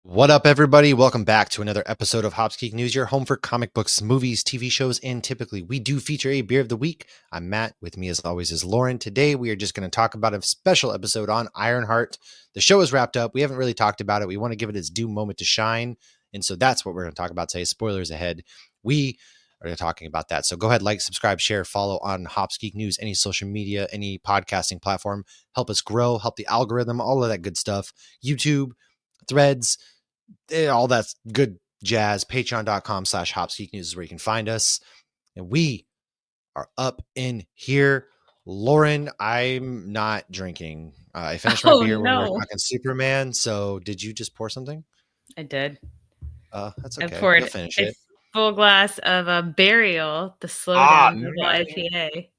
What up, everybody? Welcome back to another episode of hopsgeeknews, your home for comic books, movies, TV shows, and typically we do feature a beer of the week. I'm Matt. With me, as always, is Lauren. Today, we are just going to talk about a special episode on Ironheart. The show is wrapped up. We haven't really talked about it. We want to give it its due moment to shine, and so that's what we're going to talk about today. Spoilers ahead. We are talking about that. So go ahead, like, subscribe, share, follow on hopsgeeknews, any social media, any podcasting platform. Help us grow, help the algorithm, all of that good stuff. YouTube, Threads, all that good jazz. Patreon.com/hopsgeeknews is where you can find us. And we are up in here. Lauren, I'm not drinking. I finished my beer when we were talking Superman. So did you just pour something? I did. That's okay. I poured You'll finish a it. full glass of a Burial, the slowdown double IPA.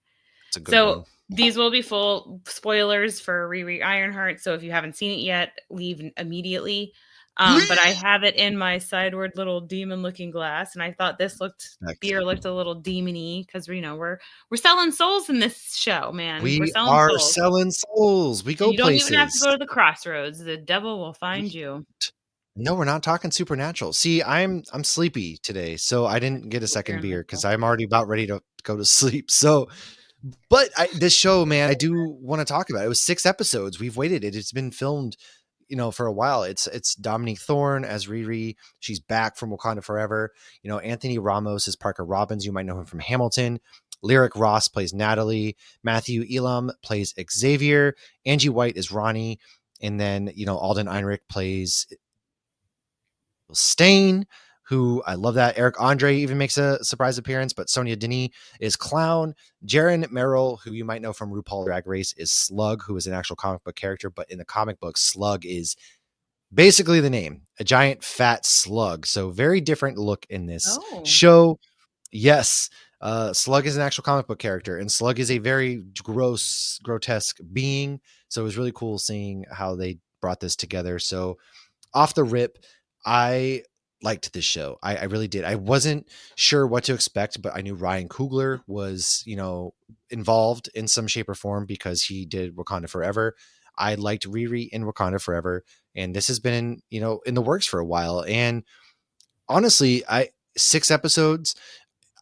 It's a good one. These will be full spoilers for Riri Ironheart. So if you haven't seen it yet, leave immediately. But I have it in my sideward little demon-looking glass, and I thought beer looked a little demony because we're selling souls in this show, man. We're selling selling souls. We go you don't places. even have to go to the crossroads. The devil will find you. No, we're not talking supernatural. See, I'm sleepy today, so I didn't get a second beer because I'm already about ready to go to sleep. So, but this show, man, I do want to talk about it. It was 6 episodes. We've waited it. It's been filmed, for a while. It's Dominique Thorne as Riri. She's back from Wakanda Forever. Anthony Ramos is Parker Robbins. You might know him from Hamilton. Lyric Ross plays Natalie. Matthew Elam plays Xavier. Angie White is Ronnie. And then, Alden Ehrenreich plays Stain, who I love that. Eric Andre even makes a surprise appearance, but Sonia Denis is Clown. Jaren Merrill, who you might know from RuPaul Drag Race, is Slug, who is an actual comic book character, but in the comic book, Slug is basically the name, a giant fat slug. So very different look in this show. Yes, Slug is an actual comic book character, and Slug is a very grotesque being. So it was really cool seeing how they brought this together. So off the rip, I liked this show. I really did. I wasn't sure what to expect, but I knew Ryan Coogler was, involved in some shape or form because he did Wakanda Forever. I liked Riri in Wakanda Forever, and this has been, in the works for a while. And honestly, 6 episodes,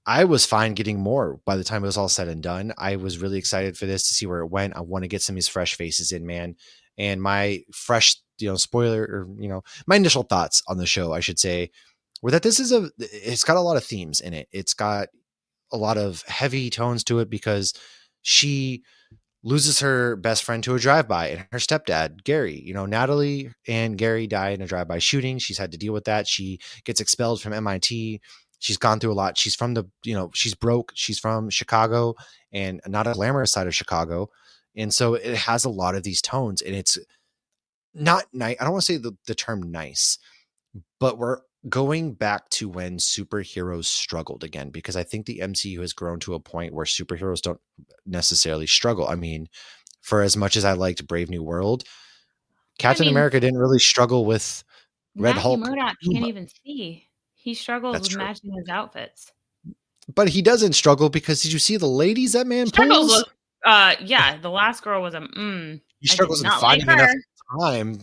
I was fine getting more by the time it was all said and done. I was really excited for this to see where it went. I want to get some of these fresh faces in, man. And my fresh, spoiler or, my initial thoughts on the show, I should say, were that it's got a lot of themes in it. It's got a lot of heavy tones to it because she loses her best friend to a drive-by and her stepdad, Gary. Natalie and Gary die in a drive-by shooting. She's had to deal with that. She gets expelled from MIT. She's gone through a lot. She's from she's broke. She's from Chicago and not a glamorous side of Chicago. And so it has a lot of these tones, and it's not nice. I don't want to say the term nice, but we're going back to when superheroes struggled again, because I think the MCU has grown to a point where superheroes don't necessarily struggle. I mean, for as much as I liked Brave New World, Captain America didn't really struggle with Red Hulk. Murdoch can't even see. He struggles with matching his outfits. But he doesn't struggle because did you see the ladies that man pulls? The last girl was he struggles with finding enough time,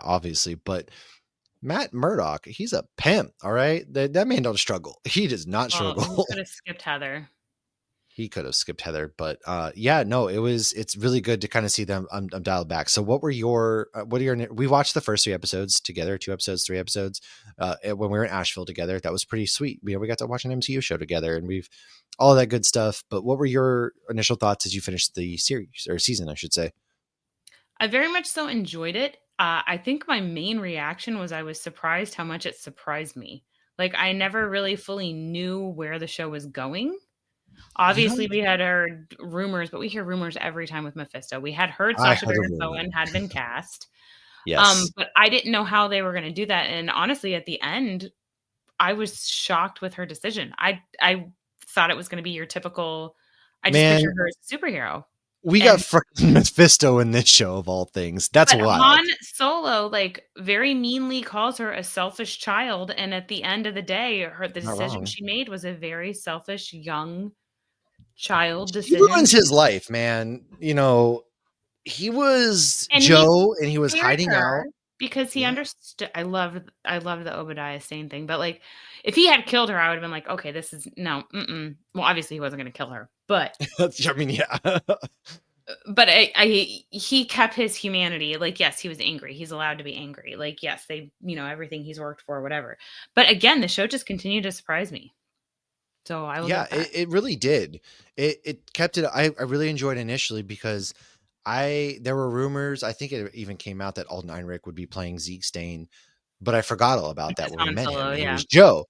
obviously, but Matt Murdock, he's a pimp, all right? That man don't struggle. He does not struggle. He could have skipped Heather. But it's really good to kind of see them dialed back. So what are your we watched the first 3 episodes together, 2 episodes, 3 episodes, when we were in Asheville together. That was pretty sweet. We got to watch an MCU show together, and we've all of that good stuff. But what were your initial thoughts as you finished the series or season, I should say? I very much so enjoyed it. I think my main reaction was I was surprised how much it surprised me. Like, I never really fully knew where the show was going. Obviously, we had heard rumors, but we hear rumors every time with Mephisto. We had heard Sacha Baron Cohen had been cast. Yes. But I didn't know how they were going to do that. And honestly, at the end, I was shocked with her decision. I thought it was going to be your typical, I just pictured her as a superhero. We got freaking Mephisto in this show of all things. That's wild. Han Solo, very meanly calls her a selfish child. And at the end of the day, the decision she made was a very selfish, young child decision. He ruins his life, man. He was Joe and he was hiding out. because he Yeah. understood. I love the Obadiah Stane thing, but, like, if he had killed her, I would've been like, "Okay, this is no, mm-mm." Well, obviously, he wasn't gonna kill her, but I mean, yeah. he kept his humanity. Like, yes, he was angry. He's allowed to be angry. Like, yes, everything he's worked for, whatever. But again, the show just continued to surprise me. So I will give Yeah, it that. it really did. It kept it. I really enjoyed it initially because there were rumors. I think it even came out that Alden Ehrenreich would be playing Zeke Stain, but I forgot all about Which that is when we Han met him, Solo, and he yeah. was Joe.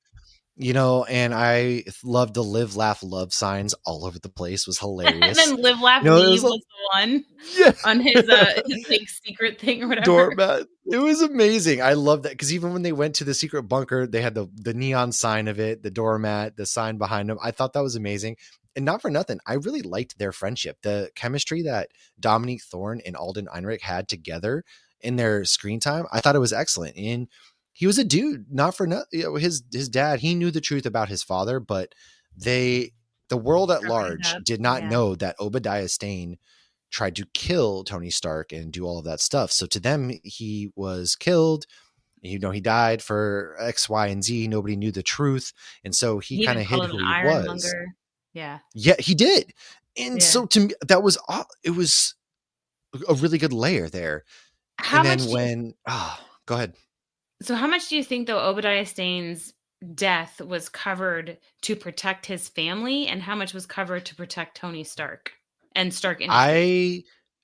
And I love the live, laugh, love signs all over the place. Was And hilarious. then Live, Laugh, It was Leave a was the one yeah. on his like secret thing or whatever. Doormat. It was amazing. I love that because even when they went to the secret bunker, they had the neon sign of it, the doormat, the sign behind them. I thought that was amazing. And not for nothing, I really liked their friendship. The chemistry that Dominique Thorne and Alden Ehrenreich had together in their screen time, I thought it was excellent. And he was a dude, not for nothing. His dad, he knew the truth about his father, but the world at Covered it large up. did not Yeah. know that Obadiah Stane tried to kill Tony Stark and do all of that stuff. So to them, he was killed. He died for X, Y, and Z. Nobody knew the truth. And so he He kind even of hid called him who an he was. ironmonger. Yeah. Yeah, he did. And Yeah. so to me, it was a really good layer there. How And then much do you go ahead. So how much do you think, though, Obadiah Stane's death was covered to protect his family, and how much was covered to protect Tony Stark and Stark Industries? I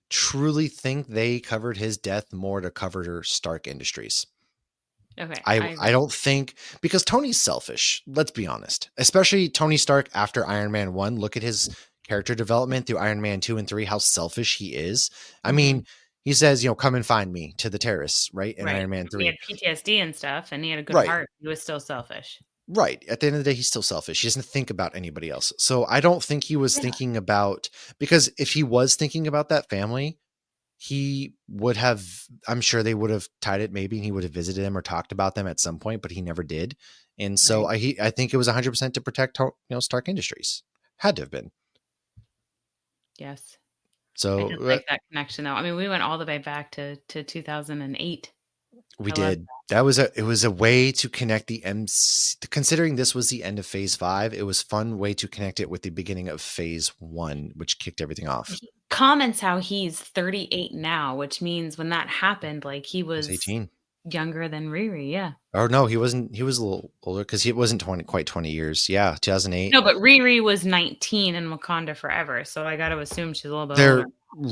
truly think they covered his death more to cover Stark Industries. Okay, I I I agree. don't think because Tony's selfish. Let's be honest. Especially Tony Stark after Iron Man 1. Look at his character development through Iron Man 2 and 3, how selfish he is. I Mhm. mean, he says, come and find me to the terrorists, right? In Right. Iron Man He 3. had PTSD and stuff, and he had a good Right. heart. He was still selfish. Right. At the end of the day, he's still selfish. He doesn't think about anybody else. So I don't think he was Yeah. thinking about because if he was thinking about that family, he would have I'm sure they would have tied it maybe and he would have visited them or talked about them at some point, but he never did. And so Right. I think it was 100% to protect Stark Industries. Had to have been. Yes. I So just like that connection, though. I mean, we went all the way back to 2008. we I love did. It was a way to connect the MC considering this was the end of phase 5, it was fun way to connect it with the beginning of phase 1, which kicked everything off. He comments how he's 38 now, which means when that happened, like, he He was was 18. younger than Riri, yeah. Or no, he wasn't. He was a little older because he wasn't quite 20 years. Yeah, 2008. No, but Riri was 19 in Wakanda Forever, so I gotta assume she's a little bit older. They're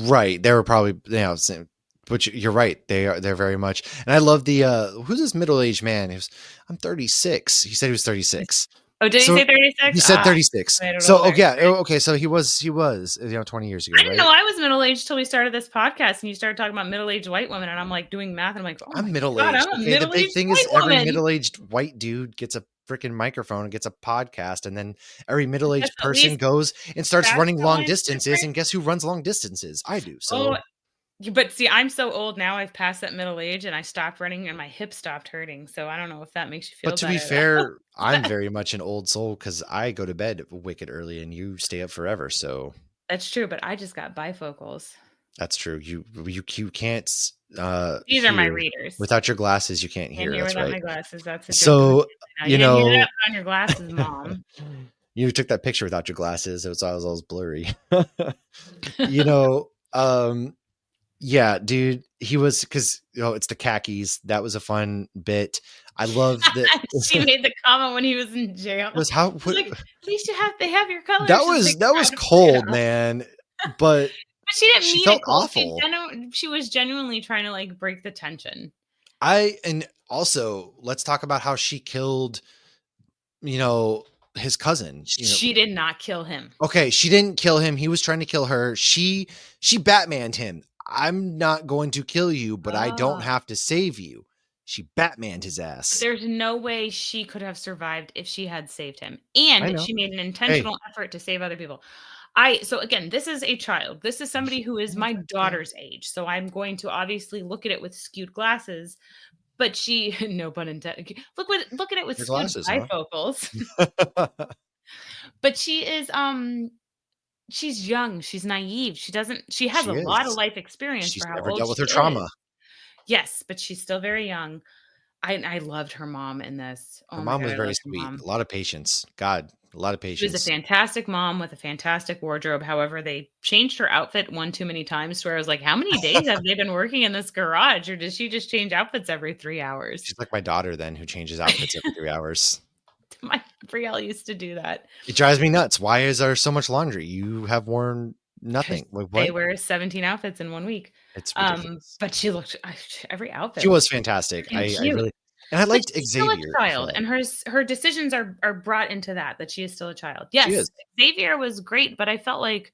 right. They were probably same, but you're right. They're very much. And I love the who's this middle aged man? I'm 36. He said he was 36. Oh, did he So say he 36? said 36. Made it So older. yeah, okay. So he was 20 years ago, I didn't know right? I was middle-aged till we started this podcast, and you started talking about middle-aged white women, and I'm, like, doing math, and I'm like, "Oh I'm my middle god, aged. I'm a Okay, the big middle-aged thing is white every woman." middle aged white dude gets a freaking microphone and gets a podcast, and then every middle That's aged at person least goes and starts that's running the long only distances. difference. And guess who runs long distances? I do. Oh, So but see, I'm so old now, I've passed that middle age, and I stopped running, and my hip stopped hurting, so I don't know if that makes you but feel to be better, though. fair, I'm very much an old soul because I go to bed wicked early and you stay up forever. So That's true, but I just got bifocals. that's true. You can't These are my hear readers. without your glasses. You can't Can't hear. hear That's without right. my glasses, that's a joke of the So family now. You you didn't hear that? know, Put on your glasses, mom. you took that picture without your glasses. It was always blurry. you know, um, yeah, dude, he was because it's the khakis. That was a fun bit. I love that. She made the comment when he was in jail. Was how She's what, like, "At least they have your colors." She's like that was trying to play it cold, off. man. But But she didn't she mean it felt cold. awful. She was genuinely trying to, like, break the tension. And also let's talk about how she killed, you know, his cousin. She did not kill him. Okay, she didn't kill him. He was trying to kill her. She Batmaned him. I'm not going to kill you, but I don't Oh. have to save you. She Batmaned his But ass. there's no way she could have survived if she had saved him, I and know. she made an Hey, intentional effort to save other people. So again, this is a child. This is somebody who is my daughter's age, so I'm going to obviously look at it with skewed glasses, but she no pun intended. Look at it with your skewed glasses, huh? bifocals. But she's young, she's naive. She has a She lot of is. life experience She's for how never old dealt with she her is. trauma. Yes, but she's still very young. I loved her mom in this. Her Oh my mom god, was I very loved her sweet. A mom. lot of patience. God, a lot of She was a patience. fantastic mom with a fantastic wardrobe. However, they changed her outfit one too many times to where I was like, "How many days have they been working in this garage, or does she just change outfits every 3 hours?" She's like my daughter then who changes outfits every 3 hours. My Brielle used to do that It drives me nuts. Why is there so much laundry? You have worn because nothing. Like, they what? wear 17 outfits in 1 week. It's ridiculous. But she looked every She outfit was was fantastic. and I cute. really and I But liked she's still a Xavier as child, well. and her decisions are brought into that she is still a child. She is. Yes, Xavier was great, but I felt like,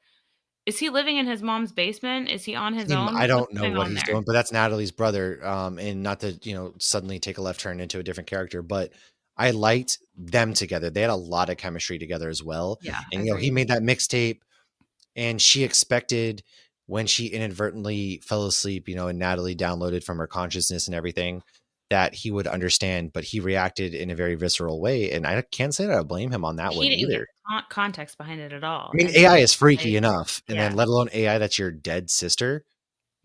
is he living in his mom's basement? Is he on his I own? What's don't know going what on he's there? doing, but that's Natalie's brother. And not to, suddenly take a left turn into a different character, but I liked them together. They had a lot of chemistry together as well. Yeah, And he agreed. made that mixtape and she expected when she inadvertently fell asleep, and Natalie downloaded from her consciousness and everything, that he would understand, but he reacted in a very visceral way. And I can't say that I blame him on that He one didn't get either. context behind it at all, I mean, and then AI is I freaky enough, and then yeah. let alone AI that's your dead sister.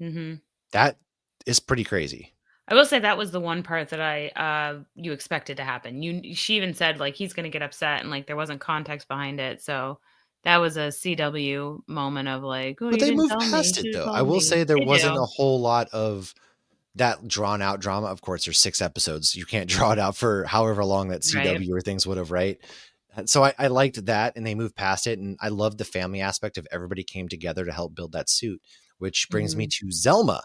Mhm. That is pretty crazy. I will say that was the one part that you expected to happen. She even said, like, he's gonna get upset, and, like, there wasn't context behind it, so that was a CW moment of like, "Oh, But you they didn't moved tell me, you past it should've though. I told will me." say there They wasn't do. a whole lot of that drawn out drama. Of course, there's 6 episodes. You can't draw it out for however long that Right. CW or things would have, right? And so I liked that and they moved past it. And I loved the family aspect of everybody came together to help build that suit, which brings me Mhm. to Zelma.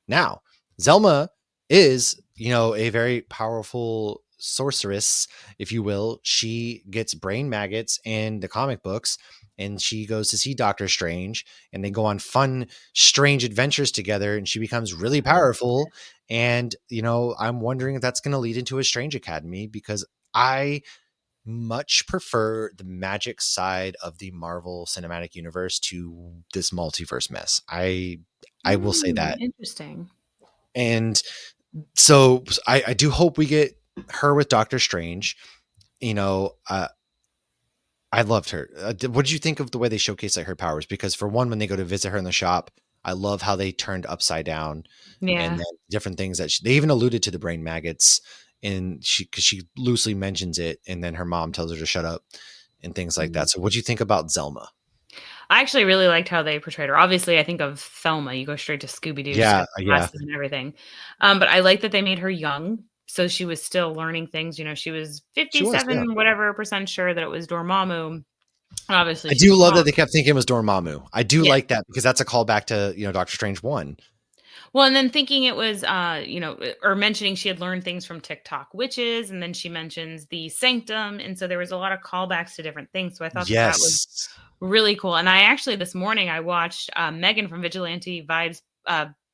Now, Zelma is, a very powerful sorceress, if you will. She gets brain maggots in the comic books and she goes to see Doctor Strange and they go on fun, strange adventures together and she becomes really I love powerful. And, I'm wondering if that's going to lead into a Strange Academy because I much prefer the magic side of the Marvel Cinematic Universe to this multiverse mess. I will say that. Interesting. And so I do hope we get her with Doctor Strange. You know, I loved her. What did you think of the way they showcased like her powers? Because for one, when they go to visit her in the shop, I love how they turned upside down and Yeah. then different things that they even alluded to the brain maggots and because she loosely mentions it and then her mom tells her to shut up and things like Mhm. that. So what do you think about Zelma? I actually really liked how they portrayed her. Obviously, I think of Thelma, you go straight to Scooby-Doo, she's Yeah, got the yeah, glasses and everything. But I like that they made her young, so she was still learning things, she was she was. Yeah, 57 whatever percent sure that it was Dormammu, and obviously I she's do love wrong. that they kept thinking it was Dormammu. I do Yeah. like that because that's a callback to Doctor Strange 1. Well, and then thinking it was, or mentioning she had learned things from TikTok witches, and then she mentions the sanctum, and so there was a lot of callbacks to different things, so I thought that that was Yes. really cool. And I actually this morning I watched Megan from Vigilante Vibes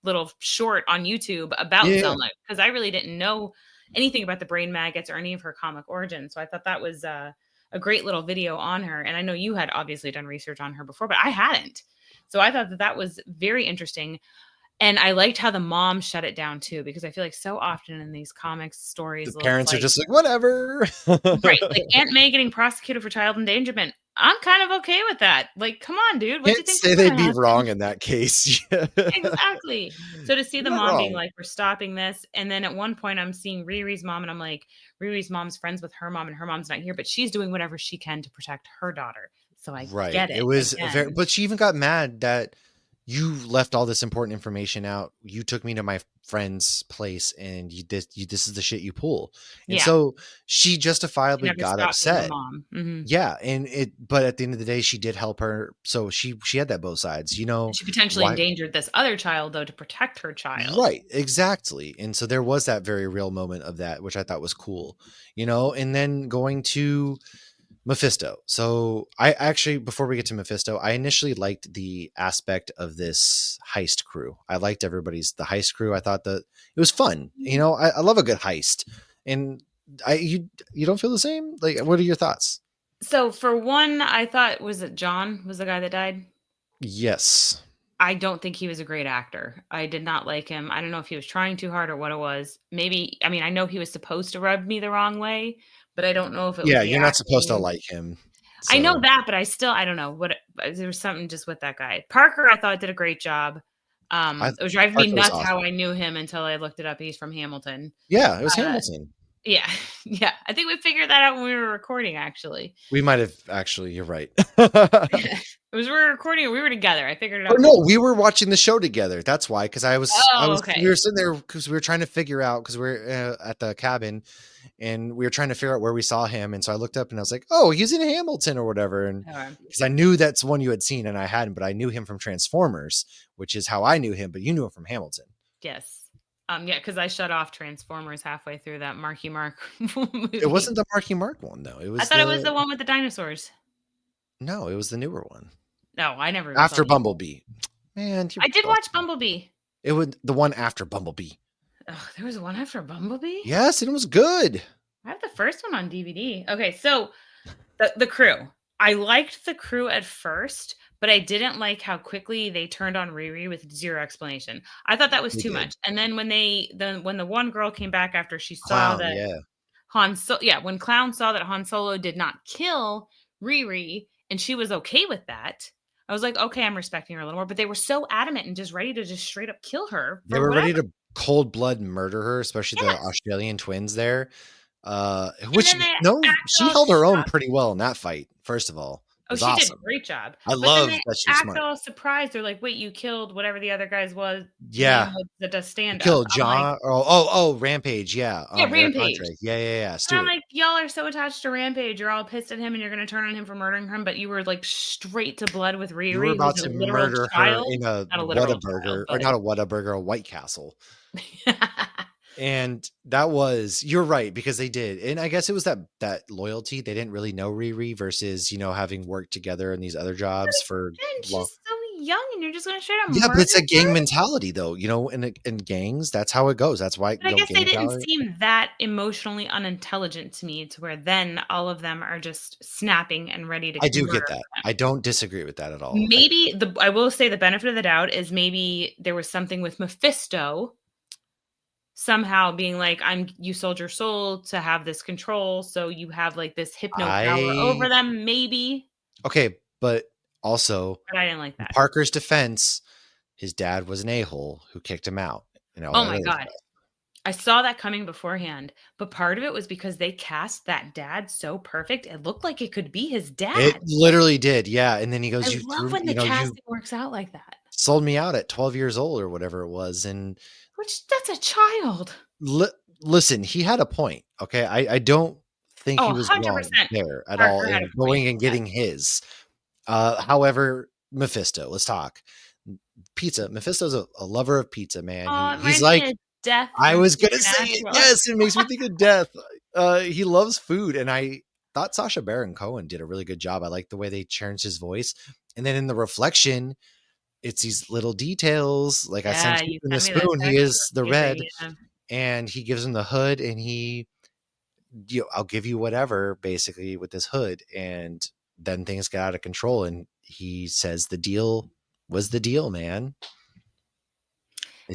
little short on YouTube about Yeah. Zelma because I really didn't know anything about the brain maggots or any of her comic origins. So I thought that was a great little video on her. And I know you had obviously done research on her before, but I hadn't. So I thought that that was very interesting. And I liked how the mom shut it down too, because I feel like so often in these comics The stories, it's parents are like, just like, "Whatever." right, like Aunt May getting prosecuted for child endangerment. I'm kind of okay with that. Like, come on, dude, what do you Can't think say was they'd gonna be happen? wrong in that case. Exactly. So to see You're the not mom being wrong. like, "We're stopping this," and then at one point I'm seeing Riri's mom, and I'm like, Riri's mom's friends with her mom, and her mom's not here, but she's doing whatever she can to protect her daughter. So I Right. get It it was very again. but she even got mad that you left all this important information out. You took me to my friend's place and this is the shit you pull. And Yeah, so she she justifiably never got stopped being a upset. mom. Mhm. Yeah, and but at the end of the day she did help her. So she had that both sides. And she potentially Why endangered this other child, though, to protect her child. right, exactly. And so there was that very real moment of that, which I thought was cool. And then going to Mephisto. So I actually, before we get to Mephisto, I initially liked the aspect of this heist crew. I liked the heist crew. I thought that it was fun. I love a good heist. And you don't feel the same? Like, what are your thoughts? So for one, I thought was it John was the guy that died? Yes. I don't think he was a great actor. I did not like him. I don't know if he was trying too hard or what it was. Maybe I mean, I know he was supposed to rub me the wrong way, but I don't know if it was Yeah, the you're not supposed to acting. like him. I know So that, but I don't know what there was something just with that guy. Parker, I thought did a great job. It was driving me Parker was nuts awesome. how I knew him until I looked it up. He's from Hamilton. Yeah, it was Uh, Hamilton. yeah, yeah. I think we figured that out when we were recording, actually. We might have actually, you're right. It was we were recording or we were together. I figured it Oh out. no, we were watching the show together. That's why, because Oh, we okay. were sitting there because we were trying to figure out because we're at the cabin and we were trying to figure out where we saw him. And so I looked up and I was like, oh, he's in Hamilton or whatever. And Okay. because I knew that's one you had seen and I hadn't, but I knew him from Transformers, which is how I knew him. But you knew him from Hamilton. Yes. Yeah, because I shut off Transformers halfway through that Marky Mark It movie. wasn't the Marky Mark one though. I thought it was the one with the dinosaurs. No, it was the newer one No, I never even saw after the new. Bumblebee. Man, I did watch Bumblebee. it was the one after Bumblebee. Oh, there was one after Bumblebee? Yes, and it was good. I have the first one on DVD. Okay, so the crew. I liked the crew at first, but I didn't like how quickly they turned on Riri with zero explanation. I thought that was They too did. much. And then when the one girl came back after she saw Clown, that yeah. when Clown saw that Han Solo did not kill Riri and she was okay with that, I was like, okay, I'm respecting her a little more. But they were so adamant and just ready to just straight up kill her They for were whatever. ready to cold blood murder her, especially the Yes. Australian twins there. And Which then they no, act she all held her own shocked. pretty well in that fight. First of all, it Oh, was she did a awesome. great job. I But then love they that she was act smart. all surprised. They're like, "Wait, you killed whatever the other guy's name Yeah, was that does stand up." killed I'm like, John. Oh, Rampage. Yeah, "Yeah, Eric Rampage." Andre. Yeah. And I'm Stewart. like, "Y'all are so attached to Rampage. You're all pissed at him and you're gonna turn on him for murdering him, but you were like straight to blood with You were Riri, who's about a to literal murder her child." in a Not a literal Whataburger, child, or but not a Whataburger, a White Castle. And that was, you're right, because they did. And I guess it was that loyalty. They didn't really know Riri versus, having worked together in these other jobs for again, long. she's so young and you're just gonna straight up Yeah, but murder it's a gang her? mentality though, in gangs, that's how it goes. That's why, But I guess gang they didn't mentality. seem that emotionally unintelligent to me to where then all of them are just snapping and ready to I do murder get that. I him. don't disagree with that at all. Maybe I will say the benefit of the doubt is maybe there was something with Mephisto somehow being like, you sold your soul to have this control, so you have like this hypno power I over them, maybe. okay, but also But I didn't like in that. Parker's defense, his dad was an a-hole who kicked him out and all Oh that my other god. stuff. I saw that coming beforehand, but part of it was because they cast that dad so perfect. It looked like it could be his It dad. literally did, yeah, and then he I goes, love when the you casting works out like that. sold me out at 12 years old or whatever it was, and Which that's a child. li listen, he had a point, okay? I don't think Oh, he was wrong 100%. there at all Parker had a in point. going and Yes. getting his. However, Mephisto, let's talk. Pizza. Mephisto's a lover of pizza, man. Oh, it He's reminds me like, of Death I from was gonna say it. Supernatural. Yes, it makes me think of death. He loves food, and I thought Sasha Baron Cohen did a really good job. I like the way they changed his voice, and then in the reflection, it's these little details. Like I Yeah, sent you you in the sent me that spoon. He text. is the That's crazy, red, yeah. and he gives him the hood, and I'll give you whatever, basically with this hood, and then things get out of control, and he says the deal was the deal, man.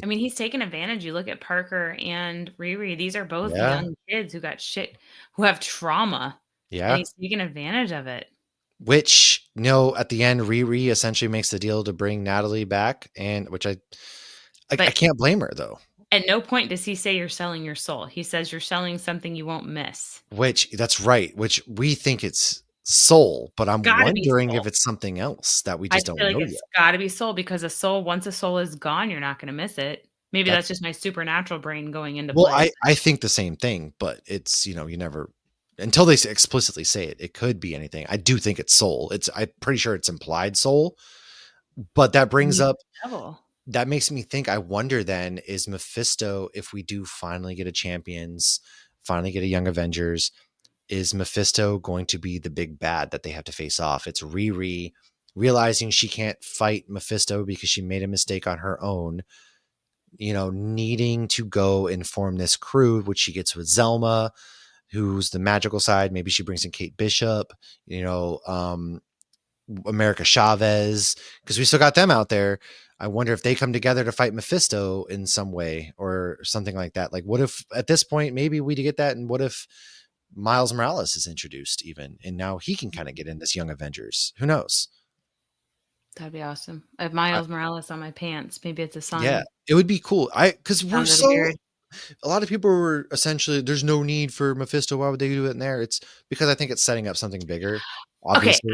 I mean, he's taken advantage. You look at Parker and Riri, these are both Yeah, young kids who have trauma, and yeah. he's taken advantage of it. Which, at the end, Riri essentially makes the deal to bring Natalie back, and which I But can't blame her though. at no point does he say you're selling your soul. He says you're selling something you won't miss. Which that's right. Which we think it's soul, but I'm Gotta be wondering if soul. it's something else that we I just don't feel like know it's yet. gotta be soul because once a soul is gone, you're not gonna miss it. Maybe That that's just my supernatural brain going into well, play. I think the same thing, but it's you never until they explicitly say it. It could be anything. I do think it's soul. I'm pretty sure it's implied soul, but that brings Maybe up the devil. that makes me think. I wonder then, is Mephisto, if we do finally get a Champions, finally get a Young Avengers, is Mephisto going to be the big bad that they have to face off? It's Riri realizing she can't fight Mephisto because she made a mistake on her own, needing to go and form this crew, which she gets with Zelma, who's the magical side. Maybe she brings in Kate Bishop, America Chavez, because we still got them out there. I wonder if they come together to fight Mephisto in some way or something like that. Like, what if at this point, maybe we get that? And what if Miles Morales is introduced even, and now he can kind of get in this Young Avengers? Who knows? That'd be awesome. I have Miles Morales on my pants. Maybe it's a Yeah, sign. it would be cool. Because we're Under the so beard. a lot of people were essentially, there's no need for Mephisto. Why would they do it in there? It's because I think it's setting up something bigger, Okay. obviously.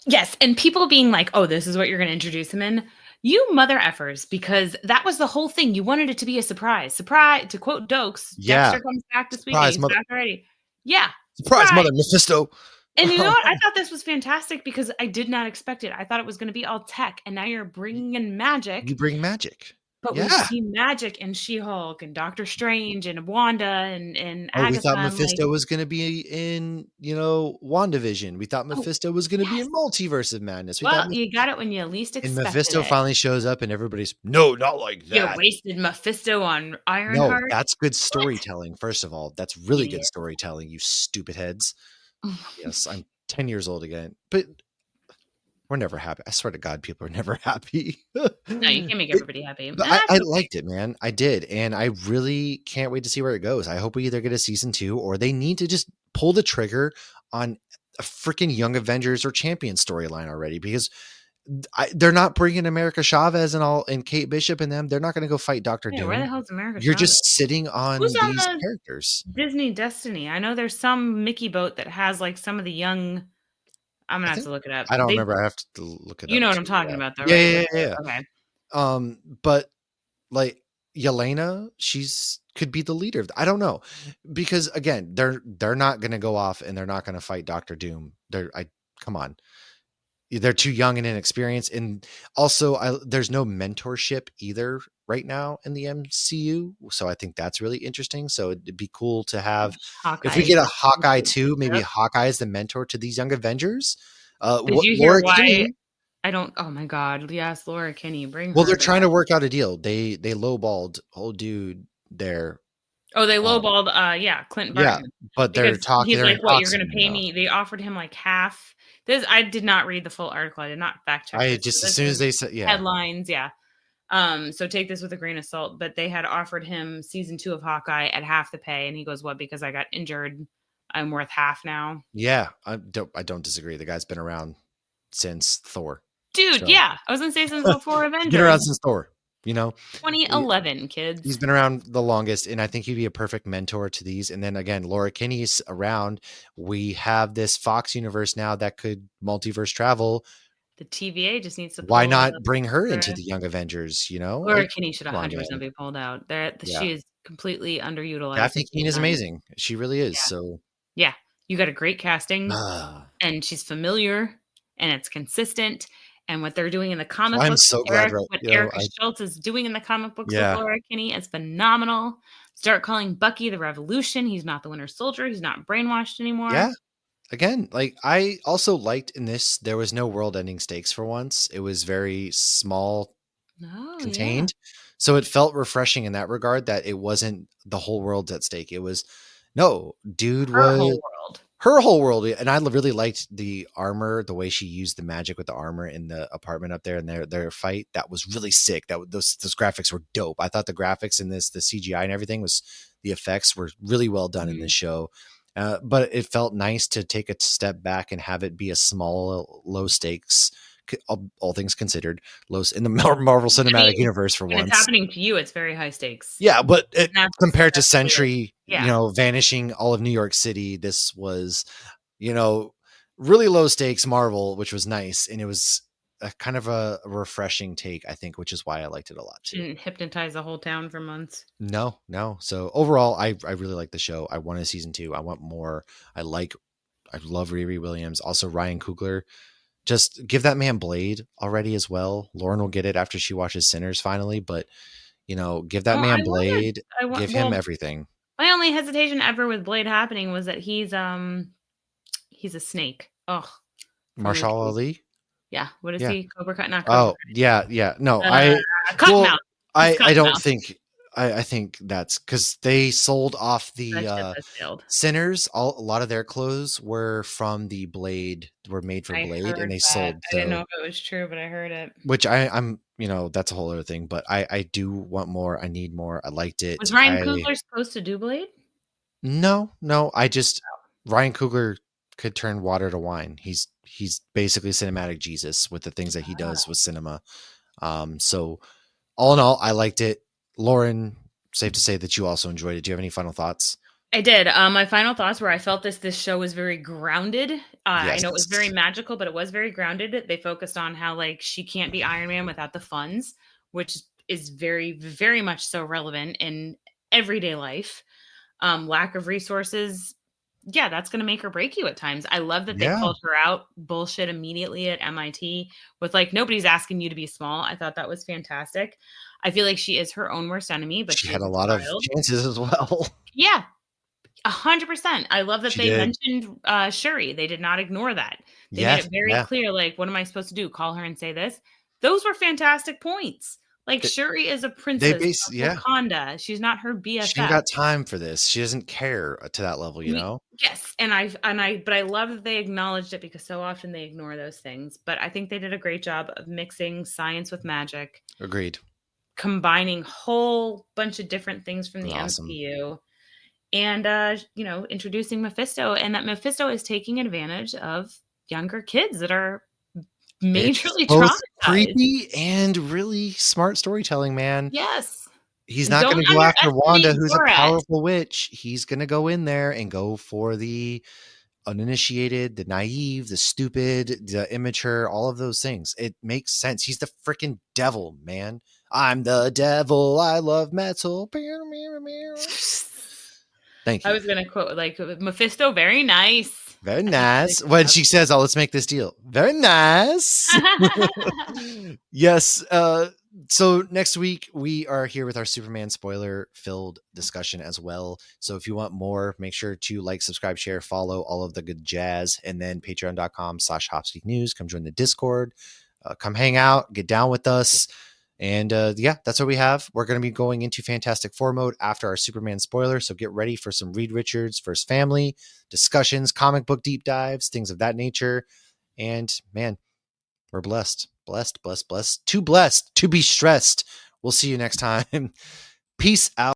Yes, and people being like, "Oh, this is what you're going to introduce him in." You mother effers, because that was the whole thing. You wanted it to be a surprise. Surprise, to quote Dokes, Yeah. Dexter comes back this weekend. Surprise, He's mother. back already. Yeah, Surprise, surprise. mother, Mephisto. And you know what? I thought this was fantastic because I did not expect it. I thought it was going to be all tech, and now you're bringing in You magic. bring magic. But we've Yeah. seen magic in She-Hulk and Doctor Strange and Wanda and Oh, we Agatha. thought I'm like, Mephisto was going to be in, WandaVision. We thought oh, Mephisto was going to be yes. in Multiverse of Madness. We thought, Well, you got it when you least and expected Mephisto it. finally shows up, and everybody's, no, not like You that. wasted Mephisto on No, Ironheart. that's good What? storytelling. First of all, that's really good Idiot. storytelling, you stupid heads. Yes, I'm 10 years old again, but we're never happy. I swear to God, people are never happy. No, you can't make It, everybody happy, and but that's I okay. liked it, man. I did. And I really can't wait to see where it goes. I hope we either get a season 2 or they need to just pull the trigger on a freaking Young Avengers or Champion storyline already, because they're not bringing America Chavez and all and Kate Bishop and them. They're not going to go fight Doctor Yeah, where the Doom. hell's America You're Chavez? just sitting Who's on on these the characters. Disney Destiny? I know there's some Mickey boat that has, like, some of the young. I'm I gonna have think to look it up. I don't They remember. I have to look it You up know what I'm too. talking Yeah. about, though, Yeah, right? yeah, With yeah, yeah. okay. But like Yelena, she's could be the leader. I don't know, because again, they're not going to go off and they're not going to fight Doctor Doom. Come on, they're too young and inexperienced, and also there's no mentorship either right now in the MCU. So I think that's really interesting. So it'd be cool to have, if we Hawkeye get a is Hawkeye too, maybe Yep. Hawkeye is the mentor to these young Avengers. Did you hear Laura why Kinney. I don't oh my god, yes, Laura Kinney, bring Well, her they're back. trying to work out a deal. They lowballed old dude there. Oh, they Um, lowballed, yeah, Clint yeah, Barton, but they're because talking. he's They're in like, "What, you're talks gonna again pay now. me?" They offered him, like, half. This I did not read the full article, I did not fact check I this, so just, as this soon as is they said, yeah, headlines, yeah. So take this with a grain of salt, but they had offered him season 2 of Hawkeye at half the pay, and he goes, "What, because I got injured, I'm worth half now?" yeah, I don't disagree. The guy's been around since Thor, Dude, so yeah, I was gonna say since before he's been around Avengers. since Thor. You know, He- 2011, he's kids. been around the longest, and I think he'd be a perfect mentor to these. And then again, Laura Kinney's around. We have this Fox universe now that could multiverse travel. The TVA just needs to Why pull not bring her into the the Young Avengers? Laura Kinney should Come on, 100% man. be pulled out. There Yeah, she is completely underutilized Daphne at this Keane is time. amazing. She really is. Yeah. So, Yeah. You got a great casting, ah, and she's familiar, and it's consistent, and what they're doing in the comic I'm books so glad, right? What Erica Schultz is doing in the comic books with Yeah, Laura Kinney is phenomenal. Start calling Bucky the Revolution. He's not the Winter Soldier. He's not brainwashed anymore. yeah. Again, like I also liked in this, there was no world-ending stakes for once. It was very small, Oh, yeah. contained. So it felt refreshing in that regard, that it wasn't the whole world's at stake. It was, no, dude Her whole was world. her whole world. And I really liked the armor, the way she used the magic with the armor in the apartment up there, and their fight. That was really sick. Those graphics were dope. I thought the graphics in this, the CGI and everything, was, the effects were really well done in Mhm. this show. But it felt nice to take a step back and have it be a small, low stakes, all things considered, low in the Marvel I Cinematic mean, Universe for when it's once. happening to you, it's very high stakes. Yeah, but And compared to that's what it is. Sentry, Yeah. vanishing all of New York City, this was, you know, really low stakes Marvel, which was nice, and it was a kind of a refreshing take, I think, which is why I liked it a lot She too. didn't hypnotize the whole town for months. No, no. So overall, I really like the show. I want a season 2. I want more. I love Riri Williams. Also Ryan Coogler. Just give that man Blade already as well. Lauren will get it after she watches Sinners finally, but give that Oh, I man wanted Blade. I want Give him well, everything. my only hesitation ever with Blade happening was that he's a snake. Ugh, from Marshall Lucy. Ali. Yeah, what is Yeah. he? Cobra Kai? Not Cobra Oh, yeah, yeah. No, Kai. Cottonmouth. He's I don't Cottonmouth. think, I think that's because they sold off That the ship has sailed. Sinners. A lot of their clothes were from the Blade, were made for I Blade, and heard they that. sold. I didn't know So, if it was true, but I heard it. which I'm, that's a whole other thing. But I do want more. I need more. I liked it. Was Ryan Coogler supposed to do Blade? No. I just, Ryan Coogler could turn water to wine. He's basically cinematic Jesus with the things that he does with cinema. So all in all, I liked it. Lauren, safe to say that you also enjoyed it. Do you have any final thoughts? I did. My final thoughts were I felt this show was very grounded. I Yes. know it was very magical, but it was very grounded. They focused on how like she can't be Iron Man without the funds, which is very, very much so relevant in everyday life. Lack of resources, yeah, that's going to make or break you at times. I love that they Yeah. called her out bullshit immediately at MIT with like nobody's asking you to be small. I thought that was fantastic. I feel like she is her own worst enemy, but She she had is a a lot of child. chances as well. Yeah, 100%. I love that She they did. mentioned, Shuri. They did not ignore that. They made Yes. it very Yeah. clear, like, what am I supposed to do? Call her and say this? Those were fantastic points. Like, Th- Shuri is a They princess of yeah. Wakanda. She's not her She ain't BFF. got time for this. She doesn't care to that level, you We know? yes, but I love that they acknowledged it because so often they ignore those things. But I think they did a great job of mixing science with magic, Agreed. combining whole bunch of different things from It was the awesome. MCU and introducing Mephisto, and that Mephisto is taking advantage of younger kids that are It's majorly both traumatized. creepy and really smart storytelling, man. Yes. He's not Don't gonna go after Wanda, underestimate who's a Borat. powerful witch. He's gonna go in there and go for the uninitiated, the naive, the stupid, the immature, all of those things. It makes sense. He's the freaking devil, man. I'm the devil. I love metal. Thank I you. was gonna quote like Mephisto, very nice. Very I think he did nice. a When good she says, "Oh, let's make this deal." Very nice. job. Yes. So next week we are here with our Superman spoiler filled discussion as well. So if you want more, make sure to like, subscribe, share, follow all of the good jazz, and then patreon.com/hopsgeeknews. Come join the Discord. Come hang out, get down with us. And yeah, that's what we have. We're going to be going into Fantastic Four mode after our Superman spoiler. So get ready for some Reed Richards versus family discussions, comic book deep dives, things of that nature. And man, we're blessed, blessed, blessed, blessed, too blessed to be stressed. We'll see you next time. Peace out.